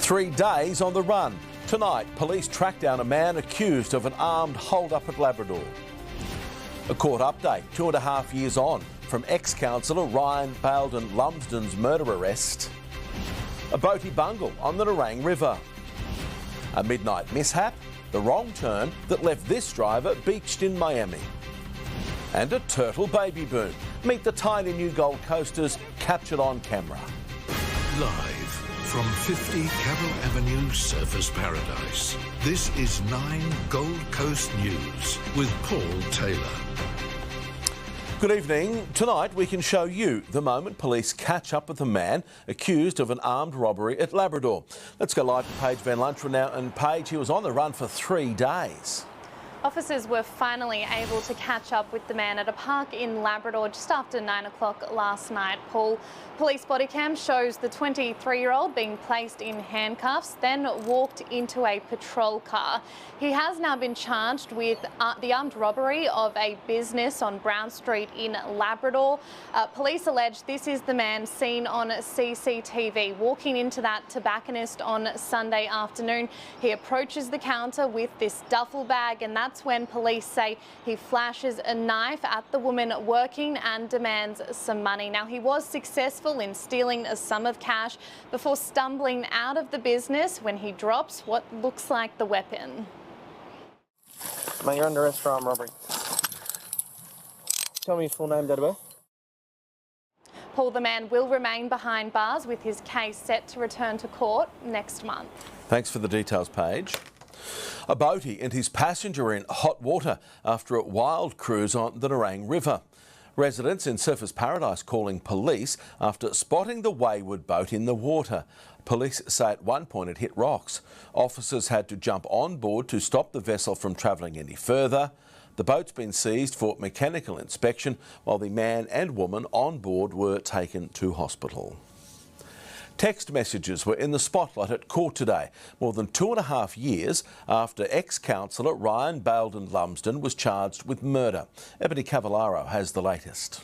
3 days on the run. Tonight, police track down a man accused of an armed hold-up at Labrador. A court update 2.5 years on from ex-councillor Ryan Balden Lumsden's murder arrest. A boaty bungle on the Nerang River. A midnight mishap, the wrong turn that left this driver beached in Miami. And a turtle baby boom. Meet the tiny new Gold Coasters captured on camera. Live from 50 Carroll Avenue, Surfers Paradise. This is 9 Gold Coast News with Paul Taylor. Good evening. Tonight we can show you the moment police catch up with a man accused of an armed robbery at Labrador. Let's go live to Paige Van Luntra now. And Paige, he was on the run for 3 days. Officers were finally able to catch up with the man at a park in Labrador just after 9 o'clock last night. Paul, police body cam shows the 23-year-old being placed in handcuffs, then walked into a patrol car. He has now been charged with the armed robbery of a business on Brown Street in Labrador. Police allege this is the man seen on CCTV walking into that tobacconist on Sunday afternoon. He approaches the counter with this duffel bag, and that's when police say he flashes a knife at the woman working and demands some money. Now, he was successful in stealing a sum of cash before stumbling out of the business when he drops what looks like the weapon. Mate, you're under arrest for armed robbery. Tell me your full name, date of birth. Paul, the man will remain behind bars with his case set to return to court next month. Thanks for the details, Paige. A boatie and his passenger in hot water after a wild cruise on the Nerang River. Residents in Surfers Paradise calling police after spotting the wayward boat in the water. Police say at one point it hit rocks. Officers had to jump on board to stop the vessel from travelling any further. The boat's been seized for mechanical inspection while the man and woman on board were taken to hospital. Text messages were in the spotlight at court today, more than 2.5 years after ex-councillor Ryan Balden Lumsden was charged with murder. Ebony Cavallaro has the latest.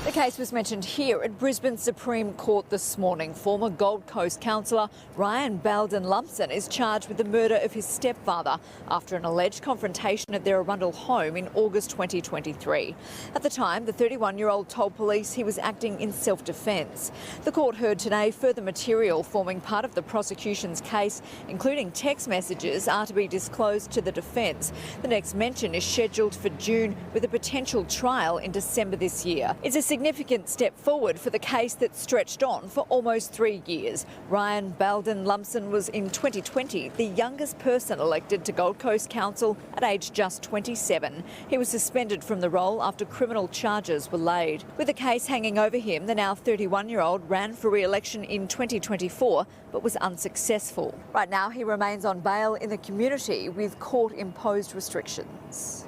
The case was mentioned here at Brisbane Supreme Court this morning. Former Gold Coast councillor Ryan Balden Lumsden is charged with the murder of his stepfather after an alleged confrontation at their Arundel home in August 2023. At the time, the 31-year-old told police he was acting in self-defence. The court heard today further material forming part of the prosecution's case, including text messages, are to be disclosed to the defence. The next mention is scheduled for June with a potential trial in December this year. It's a significant step forward for the case that stretched on for almost 3 years. Ryan Balden Lumsden was in 2020 the youngest person elected to Gold Coast Council at age just 27. He was suspended from the role after criminal charges were laid. With the case hanging over him, the now 31-year-old ran for re-election in 2024 but was unsuccessful. Right now he remains on bail in the community with court-imposed restrictions.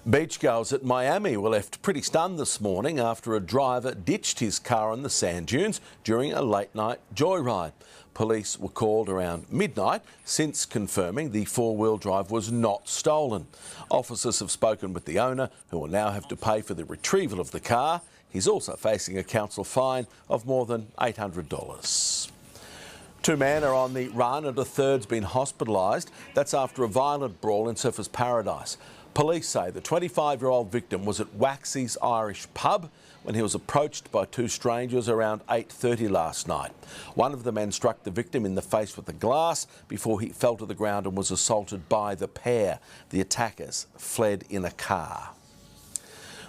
Beachgoers at Miami were left pretty stunned this morning after a driver ditched his car on the sand dunes during a late-night joyride. Police were called around midnight, since confirming the four-wheel drive was not stolen. Officers have spoken with the owner, who will now have to pay for the retrieval of the car. He's also facing a council fine of more than $800. 2 men are on the run and a third's been hospitalised. That's after a violent brawl in Surfers Paradise. Police say the 25-year-old victim was at Waxy's Irish pub when he was approached by 2 strangers around 8:30 last night. One of the men struck the victim in the face with a glass before he fell to the ground and was assaulted by the pair. The attackers fled in a car.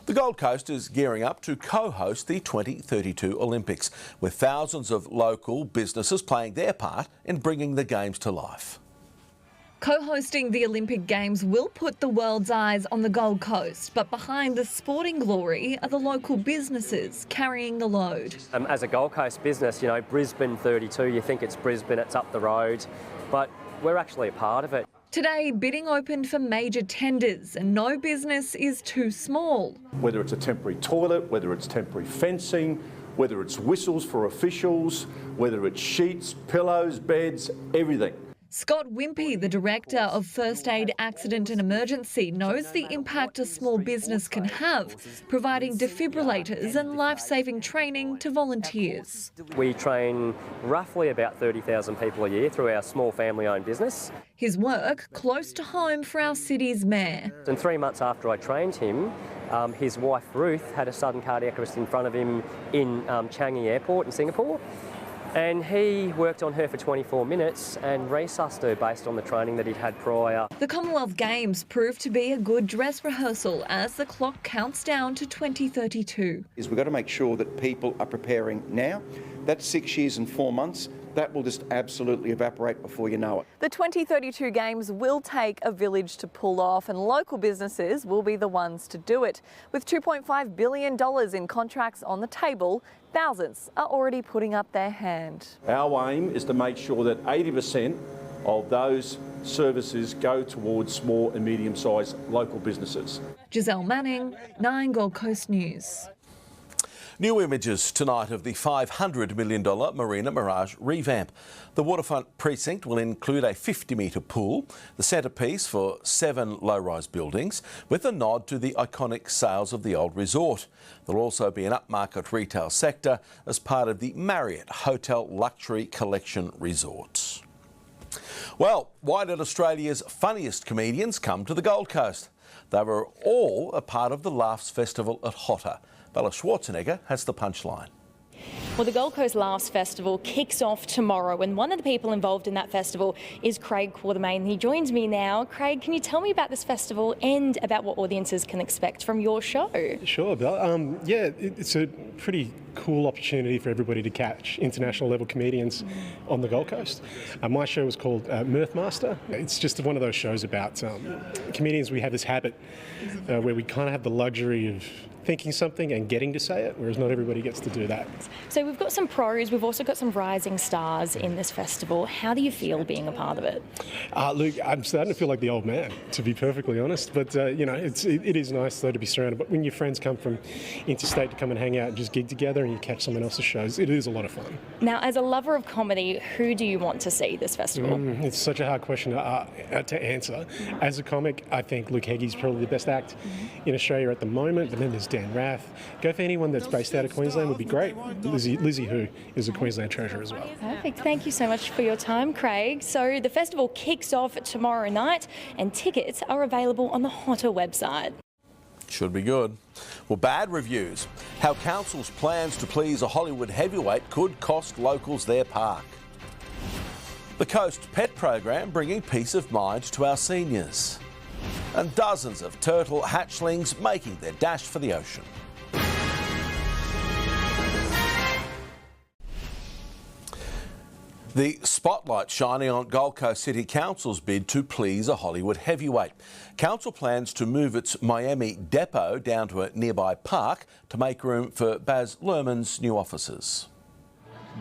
The Gold Coast is gearing up to co-host the 2032 Olympics, with thousands of local businesses playing their part in bringing the Games to life. Co-hosting the Olympic Games will put the world's eyes on the Gold Coast, but behind the sporting glory are the local businesses carrying the load. As a Gold Coast business, you know, Brisbane 32, you think it's Brisbane, it's up the road, but we're actually a part of it. Today, bidding opened for major tenders and no business is too small. Whether it's a temporary toilet, whether it's temporary fencing, whether it's whistles for officials, whether it's sheets, pillows, beds, everything. Scott Wimpy, the Director of First Aid Accident and Emergency, knows the impact a small business can have, providing defibrillators and life-saving training to volunteers. We train roughly about 30,000 people a year through our small family-owned business. His work close to home for our city's mayor. And 3 months after I trained him, his wife Ruth had a sudden cardiac arrest in front of him in Changi Airport in Singapore. And he worked on her for 24 minutes and resuscitated her based on the training that he'd had prior. The Commonwealth Games proved to be a good dress rehearsal as the clock counts down to 2032. We've got to make sure that people are preparing now. That's 6 years and 4 months. That will just absolutely evaporate before you know it. The 2032 Games will take a village to pull off, and local businesses will be the ones to do it. With $2.5 billion in contracts on the table, thousands are already putting up their hand. Our aim is to make sure that 80% of those services go towards small and medium-sized local businesses. Giselle Manning, 9 Gold Coast News. New images tonight of the $500 million Marina Mirage revamp. The waterfront precinct will include a 50-metre pool, the centrepiece for 7 low-rise buildings, with a nod to the iconic sails of the old resort. There'll also be an upmarket retail sector as part of the Marriott Hotel Luxury Collection Resorts. Well, why did Australia's funniest comedians come to the Gold Coast? They were all a part of the Laughs Festival at Hotter. Bella Schwarzenegger has the punchline. Well, the Gold Coast Laughs Festival kicks off tomorrow, and one of the people involved in that festival is Craig Quartermain. He joins me now. Craig, can you tell me about this festival and about what audiences can expect from your show? Sure, Bill. It's a pretty cool opportunity for everybody to catch international level comedians on the Gold Coast. My show is called Mirth Master. It's just one of those shows about comedians. We have this habit where we kind of have the luxury of thinking something and getting to say it, whereas not everybody gets to do that. So we've got some pros, we've also got some rising stars in this festival. How do you feel being a part of it? Luke, I'm starting to feel like the old man, to be perfectly honest. But, it is nice, though, to be surrounded. But when your friends come from interstate to come and hang out and just gig together and you catch someone else's shows, it is a lot of fun. Now, as a lover of comedy, who do you want to see this festival? It's such a hard question to answer. As a comic, I think Luke Heggie's probably the best act in Australia at the moment. But then there's Dan Rath. Go for anyone that's based out of Queensland would be great. Lizzie Hu is a Queensland treasure as well. Perfect. Thank you so much for your time, Craig. So the festival kicks off tomorrow night and tickets are available on the Hotter website. Should be good. Well, bad reviews. How council's plans to please a Hollywood heavyweight could cost locals their park. The Coast Pet Program bringing peace of mind to our seniors. And dozens of turtle hatchlings making their dash for the ocean. The spotlight shining on Gold Coast City Council's bid to please a Hollywood heavyweight. Council plans to move its Miami depot down to a nearby park to make room for Baz Luhrmann's new offices.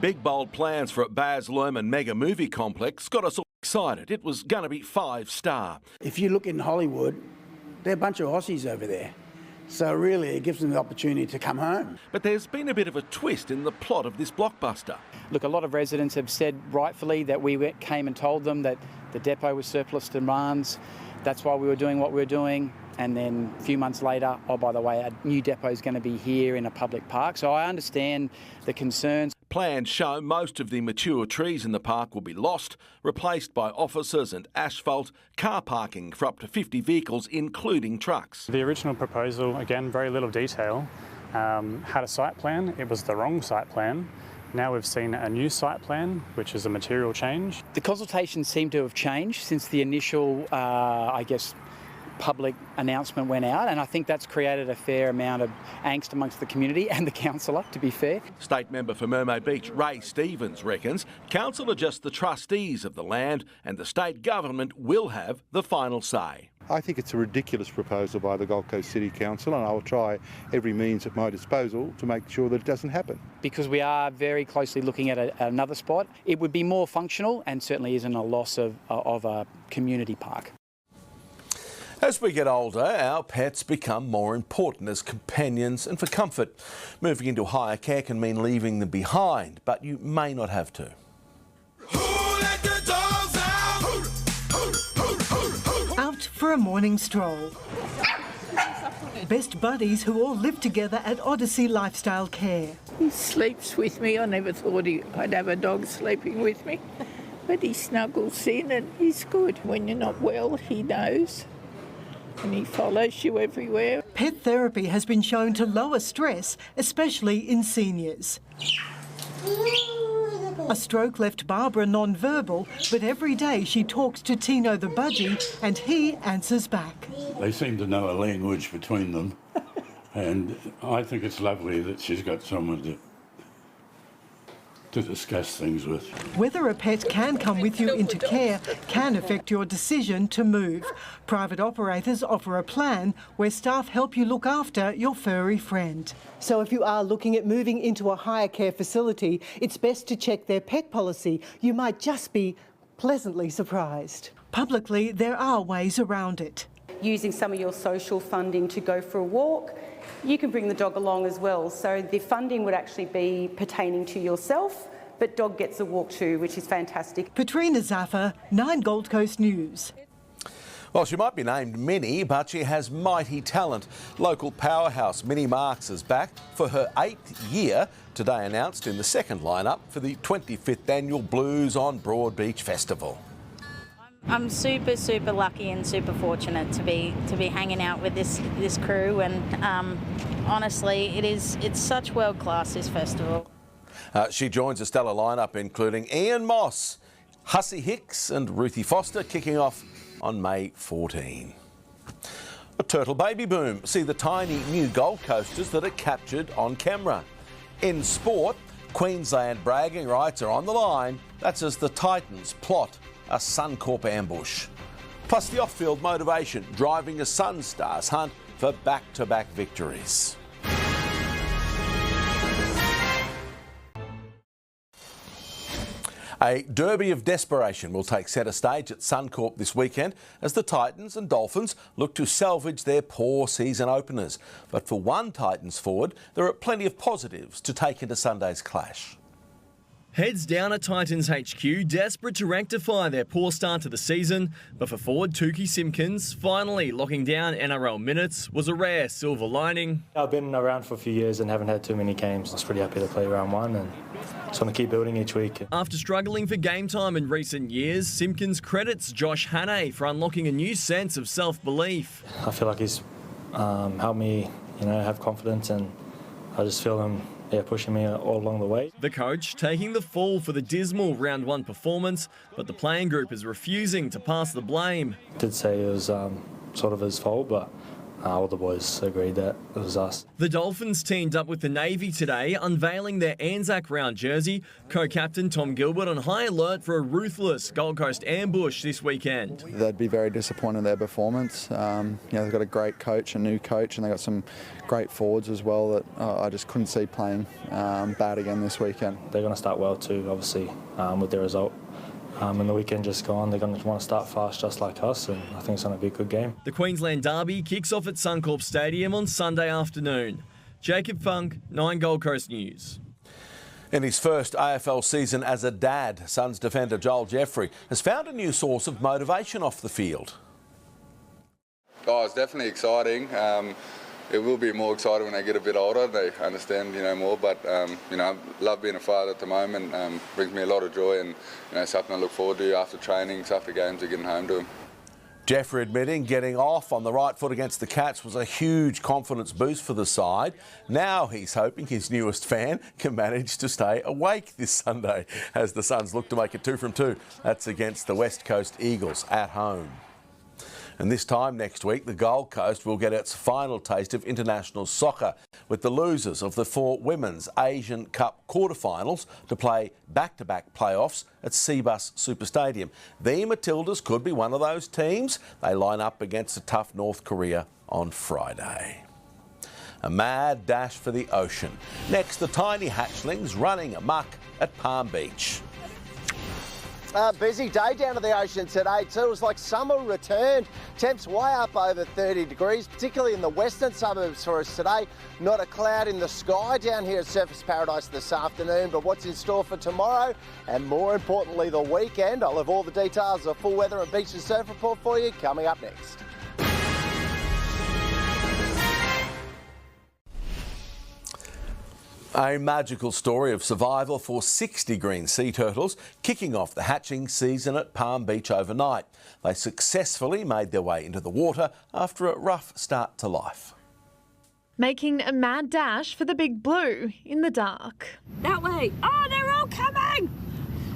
Big bold plans for Baz Luhrmann mega movie complex got us all excited. It was going to be 5-star. If you look in Hollywood, there are a bunch of Aussies over there. So really, it gives them the opportunity to come home. But there's been a bit of a twist in the plot of this blockbuster. Look, a lot of residents have said rightfully that we came and told them that the depot was surplus demands. That's why we were doing what we were doing. And then a few months later, oh, by the way, a new depot is going to be here in a public park. So I understand the concerns. Plans show most of the mature trees in the park will be lost, replaced by offices and asphalt, car parking for up to 50 vehicles, including trucks. The original proposal, again, very little detail, had a site plan. It was the wrong site plan. Now we've seen a new site plan, which is a material change. The consultations seem to have changed since the initial, public announcement went out, and I think that's created a fair amount of angst amongst the community and the councillor, to be fair. State member for Mermaid Beach, Ray Stevens, reckons council are just the trustees of the land and the state government will have the final say. I think it's a ridiculous proposal by the Gold Coast City Council, and I will try every means at my disposal to make sure that it doesn't happen. Because we are very closely looking at another spot. It would be more functional and certainly isn't a loss of a community park. As we get older, our pets become more important as companions and for comfort. Moving into higher care can mean leaving them behind, but you may not have to. Who let the dogs out? for a morning stroll. Best buddies who all live together at Odyssey Lifestyle Care. He sleeps with me. I never thought I'd have a dog sleeping with me. But he snuggles in and he's good. When you're not well, he knows. And he follows you everywhere. Pet therapy has been shown to lower stress, especially in seniors. A stroke left Barbara non-verbal, but every day she talks to Tino the budgie and he answers back. They seem to know a language between them, and I think it's lovely that she's got someone to discuss things with. Whether a pet can come with you into care can affect your decision to move. Private operators offer a plan where staff help you look after your furry friend. So if you are looking at moving into a higher care facility, it's best to check their pet policy. You might just be pleasantly surprised. Publicly, there are ways around it. Using some of your social funding to go for a walk, you can bring the dog along as well. So the funding would actually be pertaining to yourself, but dog gets a walk too, which is fantastic. Patrina Zaffa, 9 Gold Coast News. Well, she might be named Minnie, but she has mighty talent. Local powerhouse Minnie Marks is back for her 8th year, today announced in the second lineup for the 25th Annual Blues on Broadbeach Festival. I'm super lucky and super fortunate to be hanging out with this crew, and honestly, it's such world class, this festival. She joins a stellar lineup including Ian Moss, Hussey Hicks and Ruthie Foster, kicking off on May 14. A turtle baby boom. See the tiny new Gold Coasters that are captured on camera. In sport, Queensland bragging rights are on the line. That's as the Titans plot a Suncorp ambush. Plus the off-field motivation, driving a Sunstars hunt for back-to-back victories. A derby of desperation will take centre stage at Suncorp this weekend as the Titans and Dolphins look to salvage their poor season openers. But for one Titans forward, there are plenty of positives to take into Sunday's clash. Heads down at Titans HQ, desperate to rectify their poor start to the season, but for forward Tukey Simpkins, finally locking down NRL minutes was a rare silver lining. I've been around for a few years and haven't had too many games. I was pretty happy to play round one and just want to keep building each week. After struggling for game time in recent years, Simpkins credits Josh Hannay for unlocking a new sense of self-belief. I feel like he's helped me, have confidence, and I just feel him pushing me all along the way. The coach taking the fall for the dismal round one performance, but the playing group is refusing to pass the blame. I did say it was sort of his fault, but all the boys agreed that it was us. The Dolphins teamed up with the Navy today, unveiling their Anzac round jersey. Co-captain Tom Gilbert on high alert for a ruthless Gold Coast ambush this weekend. They'd be very disappointed in their performance. They've got a great coach, a new coach, and they've got some great forwards as well that I just couldn't see playing bad again this weekend. They're going to start well too, obviously, with their result. And the weekend just gone, they're going to want to start fast just like us, and I think it's going to be a good game. The Queensland Derby kicks off at Suncorp Stadium on Sunday afternoon. Jacob Funk, 9 Gold Coast News. In his first AFL season as a dad, Suns defender Joel Jeffrey has found a new source of motivation off the field. Oh, it's definitely exciting. It will be more exciting when they get a bit older. They understand, more. But I love being a father at the moment. Brings me a lot of joy, and something I look forward to after trainings, after games, and getting home to them. Jeffrey admitting getting off on the right foot against the Cats was a huge confidence boost for the side. Now he's hoping his newest fan can manage to stay awake this Sunday as the Suns look to make it 2 from 2. That's against the West Coast Eagles at home. And this time next week, the Gold Coast will get its final taste of international soccer with the losers of the 4 Women's Asian Cup quarterfinals to play back-to-back playoffs at Cbus Super Stadium. The Matildas could be one of those teams. They line up against a tough North Korea on Friday. A mad dash for the ocean. Next, the tiny hatchlings running amok at Palm Beach. A busy day down at the ocean today too. It was like summer returned. Temps way up over 30 degrees, particularly in the western suburbs for us today. Not a cloud in the sky down here at Surfers Paradise this afternoon, but what's in store for tomorrow and more importantly the weekend. I'll have all the details of full weather and beach and surf report for you coming up next. A magical story of survival for 60 green sea turtles kicking off the hatching season at Palm Beach overnight. They successfully made their way into the water after a rough start to life. Making a mad dash for the big blue in the dark. That way. Oh, they're all coming!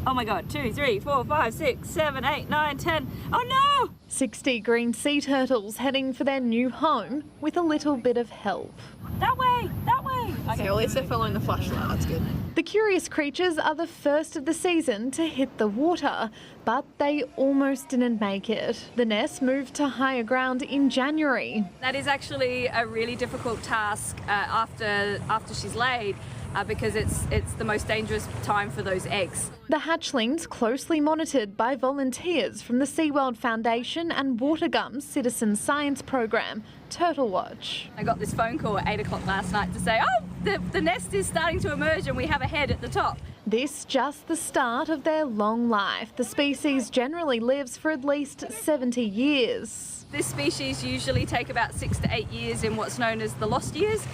Oh my God, 2, 3, 4, 5, 6, 7, 8, 9, 10. Oh no! 60 green sea turtles heading for their new home with a little bit of help. That way, that way. Okay, at least they're following the flashlight, that's good. The curious creatures are the first of the season to hit the water, but they almost didn't make it. The nest moved to higher ground in January. That is actually a really difficult task after she's laid. Because it's the most dangerous time for those eggs. The hatchlings closely monitored by volunteers from the SeaWorld Foundation and Watergum's citizen science program, Turtle Watch. I got this phone call at 8 o'clock last night to say, oh, the nest is starting to emerge and we have a head at the top. This just the start of their long life. The species generally lives for at least 70 years. This species usually take about 6 to 8 years in what's known as the lost years,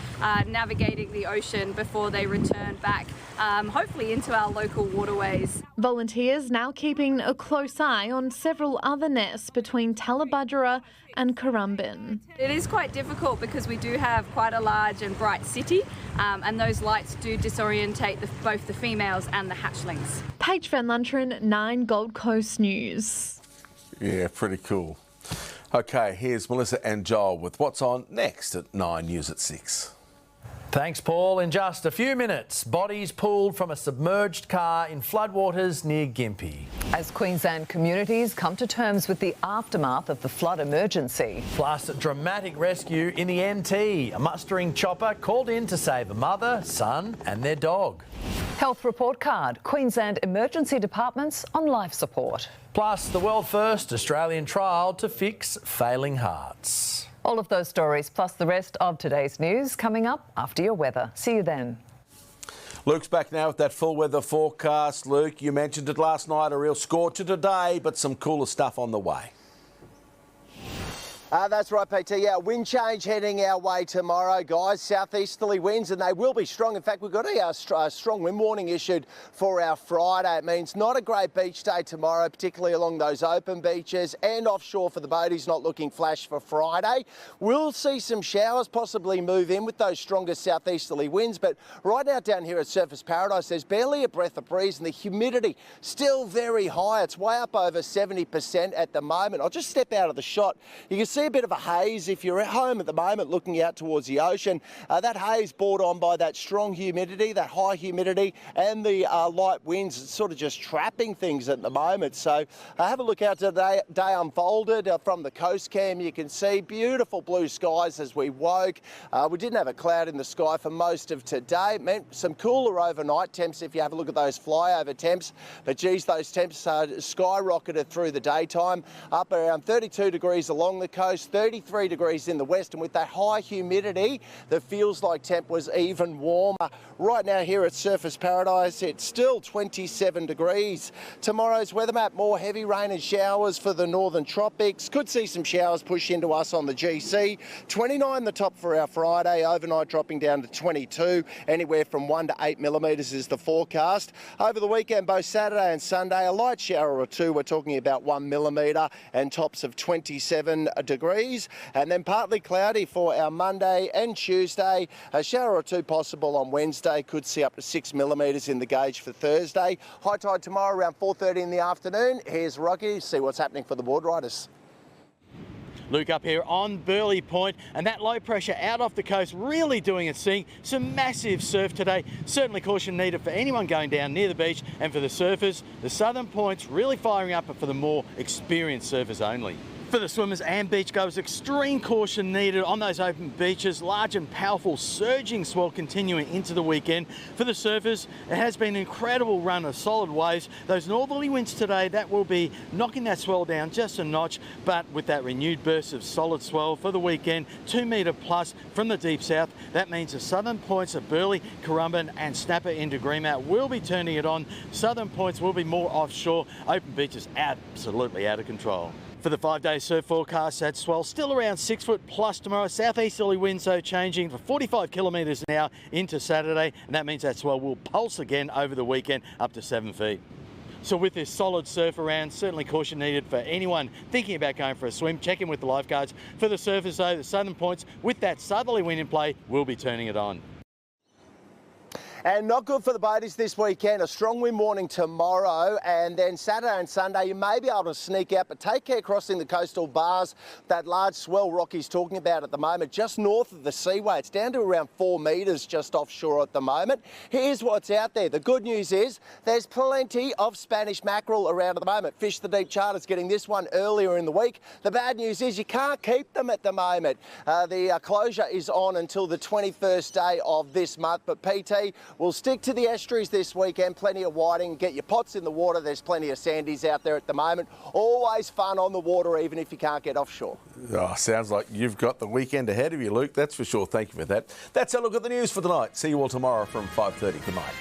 navigating the ocean before they return back, hopefully into our local waterways. Volunteers now keeping a close eye on several other nests between Tallebudgera and Currumbin. It is quite difficult because we do have quite a large and bright city, and those lights do disorientate both the females and the hatchlings. Paige Van Lunteren, 9 Gold Coast News. Yeah, pretty cool. OK, here's Melissa and Joel with what's on next at 9 News at 6. Thanks, Paul. In just a few minutes, bodies pulled from a submerged car in floodwaters near Gympie. As Queensland communities come to terms with the aftermath of the flood emergency. Plus, a dramatic rescue in the NT. A mustering chopper called in to save a mother, son and their dog. Health report card. Queensland emergency departments on life support. Plus, the world first Australian trial to fix failing hearts. All of those stories, plus the rest of today's news, coming up after your weather. See you then. Luke's back now with that full weather forecast. Luke, you mentioned it last night, a real scorcher today, but some cooler stuff on the way. That's right, PT. Yeah, wind change heading our way tomorrow, guys. Southeasterly winds, and they will be strong. In fact, we've got a strong wind warning issued for our Friday. It means not a great beach day tomorrow, particularly along those open beaches and offshore for the boaties, not looking flash for Friday. We'll see some showers possibly move in with those stronger southeasterly winds, but right now down here at Surfers Paradise, there's barely a breath of breeze and the humidity still very high. It's way up over 70% at the moment. I'll just step out of the shot. You can see a bit of a haze if you're at home at the moment looking out towards the ocean. That haze brought on by that strong humidity, that high humidity and the light winds. It's sort of just trapping things at the moment. So have a look out to the day unfolded from the coast cam. You can see beautiful blue skies as we woke. We didn't have a cloud in the sky for most of today. It meant some cooler overnight temps if you have a look at those flyover temps. But geez, those temps skyrocketed through the daytime, up around 32 degrees along the coast, 33 degrees in the west, and with that high humidity, the feels like temp was even warmer. Right now here at Surfers Paradise, it's still 27 degrees. Tomorrow's weather map, more heavy rain and showers for the northern tropics. Could see some showers push into us on the GC. 29 the top for our Friday, overnight dropping down to 22. Anywhere from 1 to 8 millimetres is the forecast. Over the weekend, both Saturday and Sunday, a light shower or two. We're talking about 1 millimetre and tops of 27 degrees. And then partly cloudy for our Monday and Tuesday. A shower or two possible on Wednesday. Could see up to 6 millimetres in the gauge for Thursday. High tide tomorrow around 4:30 in the afternoon. Here's Rocky. See what's happening for the board riders. Luke up here on Burleigh Point, and that low pressure out off the coast really doing its thing. Some massive surf today. Certainly caution needed for anyone going down near the beach, and for the surfers, the southern points really firing up, but for the more experienced surfers only. For the swimmers and beachgoers, extreme caution needed on those open beaches. Large and powerful surging swell continuing into the weekend. For the surfers, it has been an incredible run of solid waves. Those northerly winds today, that will be knocking that swell down just a notch, but with that renewed burst of solid swell for the weekend, 2 metre plus from the deep south, that means the southern points of Burleigh, Currumbin and Snapper into Greenmount will be turning it on. Southern points will be more offshore. Open beaches absolutely out of control. For the 5-day surf forecast, that swell still around 6 foot plus tomorrow. Southeasterly winds though changing for 45 kilometres an hour into Saturday, and that means that swell will pulse again over the weekend up to 7 feet. So with this solid surf around, certainly caution needed for anyone thinking about going for a swim. Check in with the lifeguards. For the surfers though, the southern points with that southerly wind in play will be turning it on. And not good for the boaties this weekend. A strong wind warning tomorrow, and then Saturday and Sunday you may be able to sneak out, but take care crossing the coastal bars. That large swell Rocky's talking about at the moment, just north of the seaway. It's down to around 4 metres just offshore at the moment. Here's what's out there. The good news is there's plenty of Spanish mackerel around at the moment. Fish the Deep Charter's getting this one earlier in the week. The bad news is you can't keep them at the moment. The closure is on until the 21st day of this month, but PT will stick to the estuaries this weekend. Plenty of whiting. Get your pots in the water. There's plenty of sandies out there at the moment. Always fun on the water, even if you can't get offshore. Oh, sounds like you've got the weekend ahead of you, Luke. That's for sure. Thank you for that. That's a look at the news for tonight. See you all tomorrow from 5:30. Good night.